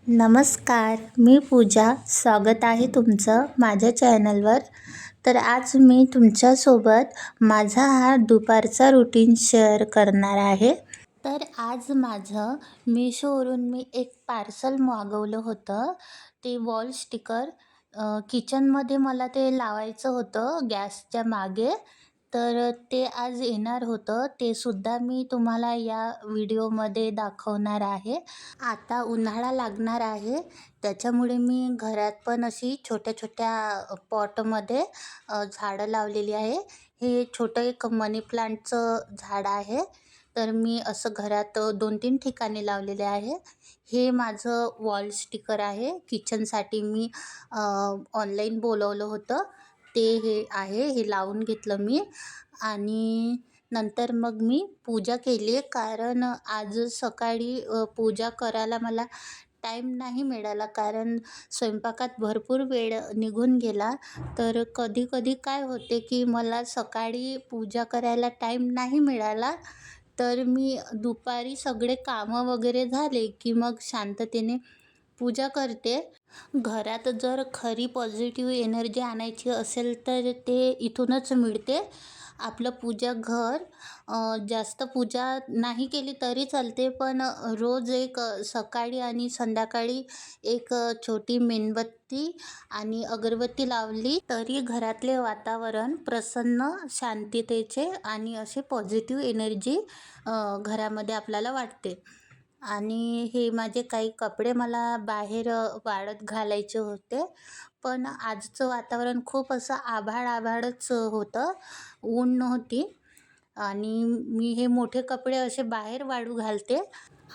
नमस्कार, मी पूजा. स्वागत आहे तुमचं माझ्या चॅनलवर. तर आज मी तुमच्यासोबत माझा हा दुपारचा रुटीन शेअर करणार आहे. तर आज माझं मीशोवरून मी एक पार्सल मागवलं होतं. ते वॉल स्टिकर किचनमध्ये मला ते लावायचं होतं गॅसच्या मागे. तर ते आज येणार होतं. ते सुद्धा मी तुम्हाला या व्हिडिओमध्ये दाखवणार आहे. आता उन्हाळा लागणार आहे, त्याच्यामुळे मी घरात पण अशी छोट्या-छोट्या पॉटमध्ये झाडं लावलेली आहे. हे छोटं एक मनी प्लांटचं झाड आहे. तर मी असं घरात 2-3 ठिकाणी लावलेले आहे. हे माझं वॉल स्टिकर आहे. किचनसाठी मी ऑनलाईन बोलवलं होतं. हे आहे. हे लावून घेतलं मी आणि नंतर मग मी पूजा केली आहे. कारण आज सकाळी पूजा करायला मला टाईम नाही मिळाला, कारण स्वयंपाकात भरपूर वेळ निघून गेला. तर कधी-कधी काय होते की मला सकाळी पूजा करायला टाईम नाही मिळाला, तर मी दुपारी सगळे कामं वगैरे झाले की मग शांततेने पूजा करते. घरात जर खरी पॉझिटिव्ह एनर्जी आणायची असेल तर ते इथूनच मिळते. आपलं पूजा घर जास्त पूजा नाही केली तरी चालते, पण रोज एक सकाळी आणि संध्याकाळी एक छोटी मेणबत्ती आणि अगरबत्ती लावली तरी घरातले वातावरण प्रसन्न, शांततेचे आणि असे पॉझिटिव्ह एनर्जी घरामध्ये आपल्याला वाटते. आणि हे माझे काही कपडे मला बाहेर वाळत घालायचे होते, पण आजचं वातावरण खूप असं आभाळच होतं, ऊन नव्हती. आणि मी हे मोठे कपडे असे बाहेर वाळू घालते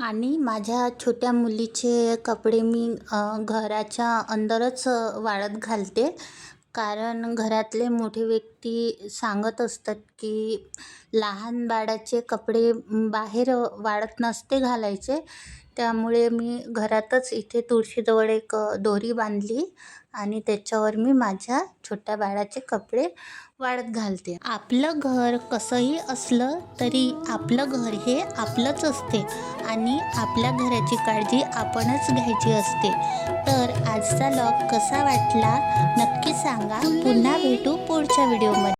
आणि माझ्या छोट्या मुलीचे कपडे मी घराच्या अंदरच वाळत घालते. कारण घरातले मोठे व्यक्ती सांगत असतात की लहान बाळाचे कपडे बाहेर वाळत नसते घालायचे. त्यामुळे मी घरातच इथे तुळशीजवळ एक दोरी बांधली आणि त्याच्यावर मी माझ्या छोट्या बाळाचे कपडे वाळत घालते. आपलं घर कसंही असलं तरी आपलं घर हे आपलंच असते आणि आपल्या घराची काळजी आपणच घ्यायची असते. तर आजचा व्लॉग कसा वाटला नक्की सांगा. पुन्हा भेटू पुढच्या व्हिडिओमध्ये.